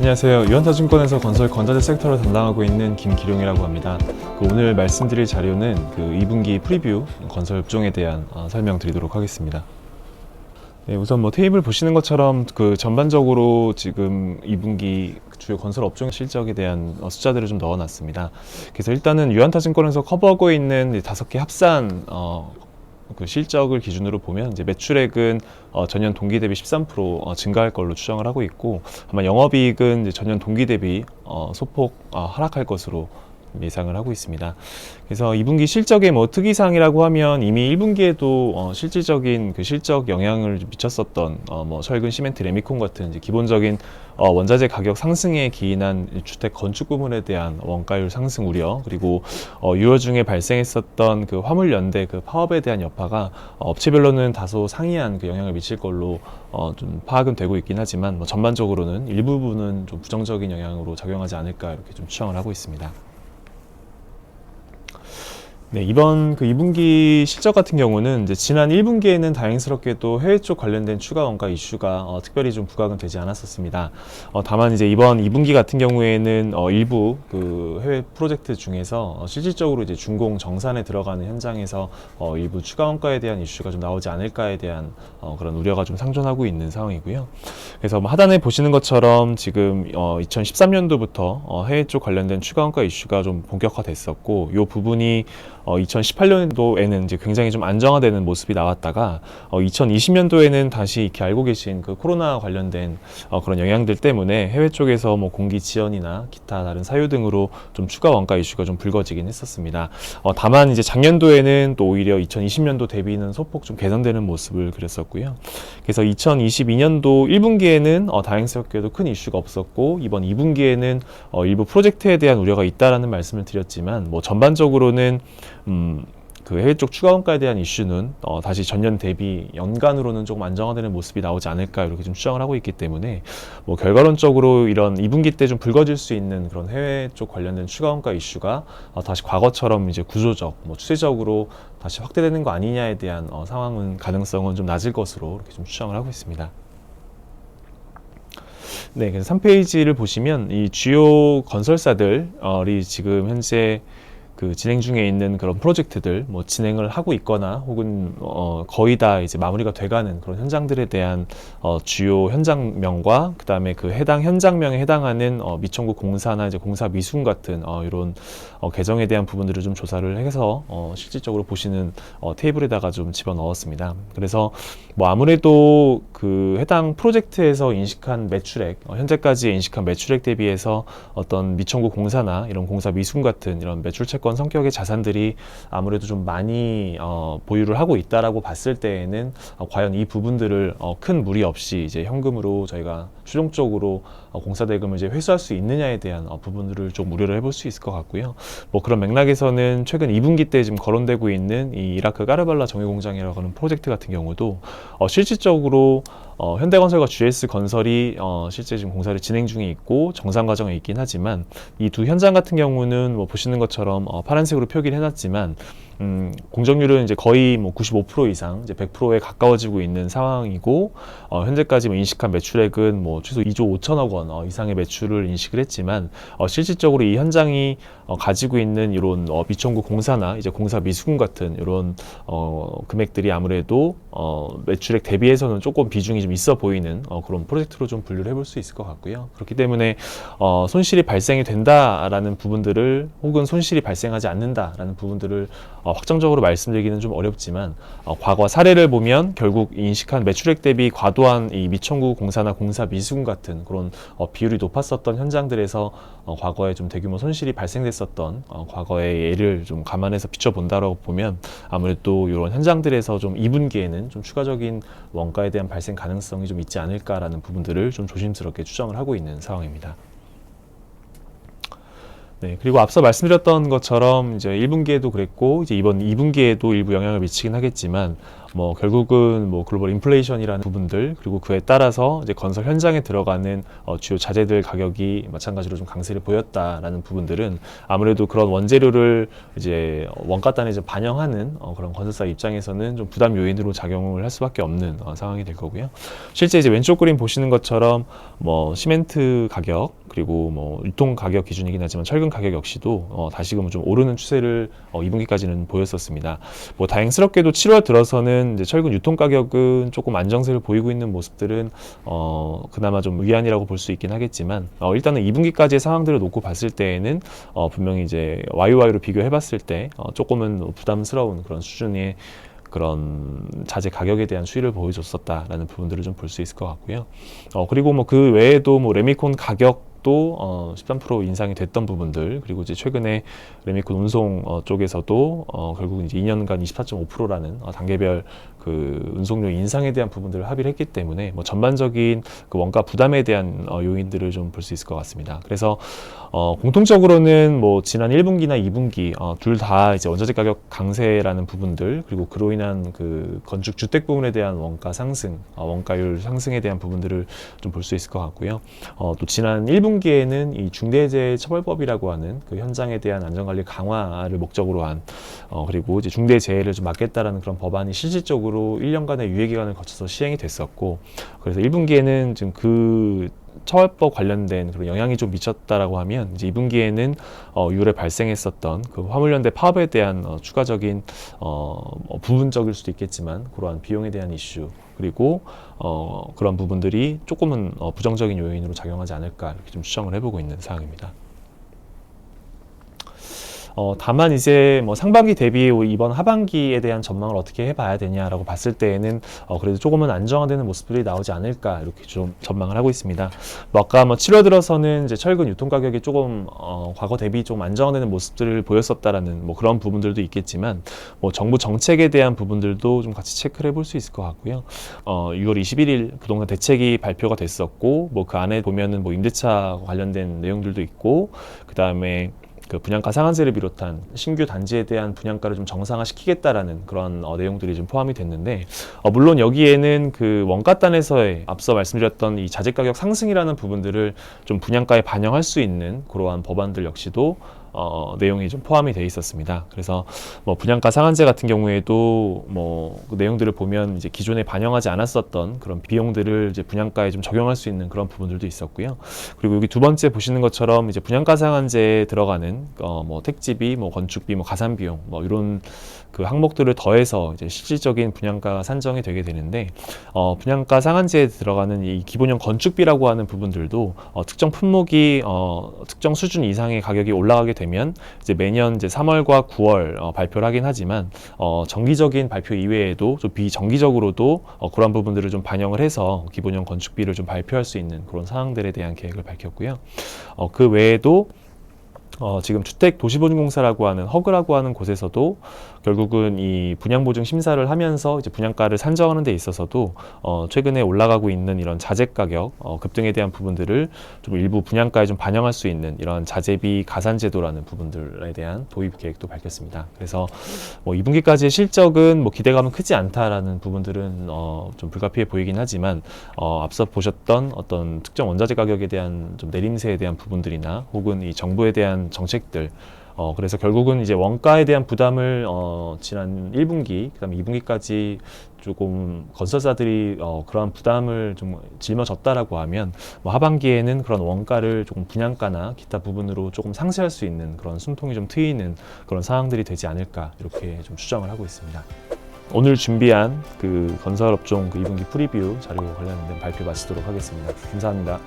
안녕하세요. 유한타증권에서 건설 건자재 섹터를 담당하고 있는 김기룡이라고 합니다. 오늘 말씀드릴 자료는 2분기 프리뷰 건설 업종에 대한 설명드리도록 하겠습니다. 네, 우선 테이블 보시는 것처럼 전반적으로 지금 2분기 주요 건설 업종 실적에 대한 숫자들을 좀 넣어놨습니다. 그래서 일단은 유한타증권에서 커버하고 있는 5개 합산 실적을 기준으로 보면 이제 매출액은 전년 동기 대비 13% 증가할 걸로 추정을 하고 있고, 아마 영업이익은 이제 전년 동기 대비 소폭 하락할 것으로 예상을 하고 있습니다. 그래서 2분기 실적의 특이사항이라고 하면 이미 1분기에도 실질적인 실적 영향을 미쳤었던 철근, 시멘트, 레미콘 같은 이제 기본적인 원자재 가격 상승에 기인한 주택 건축 부문에 대한 원가율 상승 우려, 그리고 6월 중에 발생했었던 화물 연대 파업에 대한 여파가 업체별로는 다소 상이한 영향을 미칠 걸로 좀 파악은 되고 있긴 하지만 전반적으로는 일부분은 좀 부정적인 영향으로 작용하지 않을까 이렇게 좀 추정을 하고 있습니다. 네, 이번 2분기 실적 같은 경우는 이제 지난 1분기에는 다행스럽게도 해외 쪽 관련된 추가 원가 이슈가 특별히 좀 부각은 되지 않았었습니다. 다만 이제 이번 2분기 같은 경우에는 일부 해외 프로젝트 중에서 실질적으로 이제 준공 정산에 들어가는 현장에서 일부 추가 원가에 대한 이슈가 좀 나오지 않을까에 대한 그런 우려가 좀 상존하고 있는 상황이고요. 그래서 하단에 보시는 것처럼 지금 2013년도부터 해외 쪽 관련된 추가 원가 이슈가 좀 본격화됐었고, 이 부분이 2018년도에는 이제 굉장히 좀 안정화되는 모습이 나왔다가 2020년도에는 다시 이렇게 알고 계신 코로나 관련된 그런 영향들 때문에 해외 쪽에서 공기 지연이나 기타 다른 사유 등으로 좀 추가 원가 이슈가 좀 불거지긴 했었습니다. 다만 이제 작년도에는 또 오히려 2020년도 대비는 소폭 좀 개선되는 모습을 그렸었고요. 그래서 2022년도 1분기에는 다행스럽게도 큰 이슈가 없었고, 이번 2분기에는 일부 프로젝트에 대한 우려가 있다라는 말씀을 드렸지만 전반적으로는 해외 쪽 추가 원가에 대한 이슈는 다시 전년 대비 연간으로는 조금 안정화되는 모습이 나오지 않을까 이렇게 좀 추정을 하고 있기 때문에 결과론적으로 이런 2분기 때 좀 불거질 수 있는 그런 해외 쪽 관련된 추가 원가 이슈가 다시 과거처럼 이제 구조적, 추세적으로 다시 확대되는 거 아니냐에 대한 상황은 가능성은 좀 낮을 것으로 이렇게 좀 추정을 하고 있습니다. 네, 그래서 3페이지를 보시면 이 주요 건설사들이 지금 현재 진행 중에 있는 그런 프로젝트들, 진행을 하고 있거나 혹은 거의 다 이제 마무리가 돼가는 그런 현장들에 대한 주요 현장명과 그 다음에 해당 현장명에 해당하는 미청구 공사나 이제 공사 미수금 같은 이런 계정에 대한 부분들을 좀 조사를 해서 실질적으로 보시는 테이블에다가 좀 집어넣었습니다. 그래서 아무래도 해당 프로젝트에서 인식한 매출액, 현재까지 인식한 매출액 대비해서 어떤 미청구 공사나 이런 공사 미수금 같은 이런 매출 채권 성격의 자산들이 아무래도 좀 많이 보유를 하고 있다라고 봤을 때에는 과연 이 부분들을 큰 무리 없이 이제 현금으로 저희가 최종적으로 공사 대금을 이제 회수할 수 있느냐에 대한 부분들을 좀 우려를 해볼 수 있을 것 같고요. 그런 맥락에서는 최근 2분기 때 지금 거론되고 있는 이 이라크 까르발라 정유공장이라고 하는 프로젝트 같은 경우도 실질적으로 현대건설과 GS건설이 실제 지금 공사를 진행 중에 있고 정상 과정에 있긴 하지만 이 두 현장 같은 경우는 보시는 것처럼 파란색으로 표기를 해놨지만 공정률은 이제 거의 95% 이상 이제 100%에 가까워지고 있는 상황이고, 현재까지 인식한 매출액은 최소 2조 5천억 원 이상의 매출을 인식을 했지만 실질적으로 이 현장이 가지고 있는 이런 미청구 공사나 이제 공사 미수금 같은 이런 금액들이 아무래도 매출액 대비해서는 조금 비중이 좀 있어 보이는 그런 프로젝트로 좀 분류를 해볼 수 있을 것 같고요. 그렇기 때문에 손실이 발생이 된다라는 부분들을 혹은 손실이 발생하지 않는다라는 부분들을 확정적으로 말씀드리기는 좀 어렵지만 과거 사례를 보면 결국 인식한 매출액 대비 과도한 이 미청구 공사나 공사 미수금 같은 그런 비율이 높았었던 현장들에서 과거에 좀 대규모 손실이 발생됐었던 과거의 예를 좀 감안해서 비춰본다라고 보면 아무래도 이런 현장들에서 좀 2분기에는 좀 추가적인 원가에 대한 발생 가능성이 좀 있지 않을까라는 부분들을 좀 조심스럽게 추정을 하고 있는 상황입니다. 네, 그리고 앞서 말씀드렸던 것처럼 이제 1분기에도 그랬고 이제 이번 2분기에도 일부 영향을 미치긴 하겠지만 뭐 결국은 뭐 글로벌 인플레이션이라는 부분들, 그리고 그에 따라서 이제 건설 현장에 들어가는 주요 자재들 가격이 마찬가지로 좀 강세를 보였다라는 부분들은 아무래도 그런 원재료를 이제 원가단에 이제 반영하는 그런 건설사 입장에서는 좀 부담 요인으로 작용을 할 수밖에 없는 상황이 될 거고요. 실제 이제 왼쪽 그림 보시는 것처럼 뭐 시멘트 가격, 그리고 뭐 유통 가격 기준이긴 하지만 철근 가격 역시도 다시금 좀 오르는 추세를 2분기까지는 보였었습니다. 뭐 다행스럽게도 7월 들어서는 이제 철근 유통 가격은 조금 안정세를 보이고 있는 모습들은 그나마 좀 위안이라고 볼 수 있긴 하겠지만 일단은 2분기까지의 상황들을 놓고 봤을 때에는 분명히 이제 YOY로 비교해봤을 때 조금은 부담스러운 그런 수준의 그런 자재 가격에 대한 수위를 보여줬었다라는 부분들을 좀 볼 수 있을 것 같고요. 그리고 뭐 그 외에도 뭐 레미콘 가격도 13% 인상이 됐던 부분들, 그리고 이제 최근에 레미콘 운송 쪽에서도 결국 이제 2년간 24.5%라는 단계별 그 운송료 인상에 대한 부분들을 합의를 했기 때문에 뭐 전반적인 그 원가 부담에 대한 요인들을 좀 볼 수 있을 것 같습니다. 그래서 공통적으로는 뭐 지난 1분기나 2분기 둘 다 이제 원자재 가격 강세라는 부분들, 그리고 그로 인한 그 건축 주택 부분에 대한 원가 상승, 원가율 상승에 대한 부분들을 좀 볼 수 있을 것 같고요. 또 지난 1분기에는 이 중대재해처벌법이라고 하는 그 현장에 대한 안전관리 강화를 목적으로 한 그리고 이제 중대재해를 좀 막겠다라는 그런 법안이 실질적으로 1년간의 유예기간을 거쳐서 시행이 됐었고, 그래서 1분기에는 지금 그 처벌법 관련된 그런 영향이 좀 미쳤다라고 하면 이제 2분기에는 6월에 발생했었던 그 화물연대 파업에 대한 추가적인 부분적일 수도 있겠지만 그러한 비용에 대한 이슈, 그리고 그런 부분들이 조금은 부정적인 요인으로 작용하지 않을까 이렇게 좀 추정을 해보고 있는 상황입니다. 다만 이제 뭐 상반기 대비 이번 하반기에 대한 전망을 어떻게 해봐야 되냐라고 봤을 때에는 그래도 조금은 안정화되는 모습들이 나오지 않을까 이렇게 좀 전망을 하고 있습니다. 뭐 아까 뭐 7월 들어서는 이제 철근 유통 가격이 조금 과거 대비 좀 안정화되는 모습들을 보였었다라는 뭐 그런 부분들도 있겠지만 뭐 정부 정책에 대한 부분들도 좀 같이 체크를 해볼 수 있을 것 같고요. 6월 21일 부동산 대책이 발표가 됐었고 뭐 그 안에 보면은 뭐 임대차 관련된 내용들도 있고, 그 다음에 그 분양가 상한제를 비롯한 신규 단지에 대한 분양가를 좀 정상화시키겠다라는 그런 내용들이 좀 포함이 됐는데, 물론 여기에는 그 원가단에서의 앞서 말씀드렸던 이 자재 가격 상승이라는 부분들을 좀 분양가에 반영할 수 있는 그러한 법안들 역시도 내용이 좀 포함이 되어 있었습니다. 그래서 뭐 분양가 상한제 같은 경우에도 뭐그 내용들을 보면 이제 기존에 반영하지 않았었던 그런 비용들을 이제 분양가에 좀 적용할 수 있는 그런 부분들도 있었고요. 그리고 여기 두 번째 보시는 것처럼 이제 분양가 상한제에 들어가는 뭐 택지비, 뭐 건축비, 뭐 가산 비용, 뭐 이런 그 항목들을 더해서 이제 실질적인 분양가 산정이 되게 되는데, 분양가 상한제에 들어가는 이 기본형 건축비라고 하는 부분들도 특정 품목이 특정 수준 이상의 가격이 올라가게 되면 이제 매년 이제 3월과 9월 발표를 하긴 하지만 정기적인 발표 이외에도 좀 비정기적으로도 그런 부분들을 좀 반영을 해서 기본형 건축비를 좀 발표할 수 있는 그런 사항들에 대한 계획을 밝혔고요. 그 외에도 지금 주택도시보증공사라고 하는 허그라고 하는 곳에서도 결국은 이 분양보증 심사를 하면서 이제 분양가를 산정하는 데 있어서도 최근에 올라가고 있는 이런 자재 가격 급등에 대한 부분들을 좀 일부 분양가에 좀 반영할 수 있는 이런 자재비 가산제도라는 부분들에 대한 도입 계획도 밝혔습니다. 그래서 뭐 2분기까지의 실적은 뭐 기대감은 크지 않다라는 부분들은 좀 불가피해 보이긴 하지만 앞서 보셨던 어떤 특정 원자재 가격에 대한 좀 내림세에 대한 부분들이나 혹은 이 정부에 대한 정책들, 그래서 결국은 이제 원가에 대한 부담을 지난 1분기, 그다음에 2분기까지 조금 건설사들이 그러한 부담을 좀 짊어졌다라고 하면 뭐 하반기에는 그런 원가를 조금 분양가나 기타 부분으로 조금 상쇄할 수 있는 그런 숨통이 좀 트이는 그런 상황들이 되지 않을까 이렇게 좀 추정을 하고 있습니다. 오늘 준비한 그 건설업종 그 2분기 프리뷰 자료 관련된 발표 마치도록 하겠습니다. 감사합니다.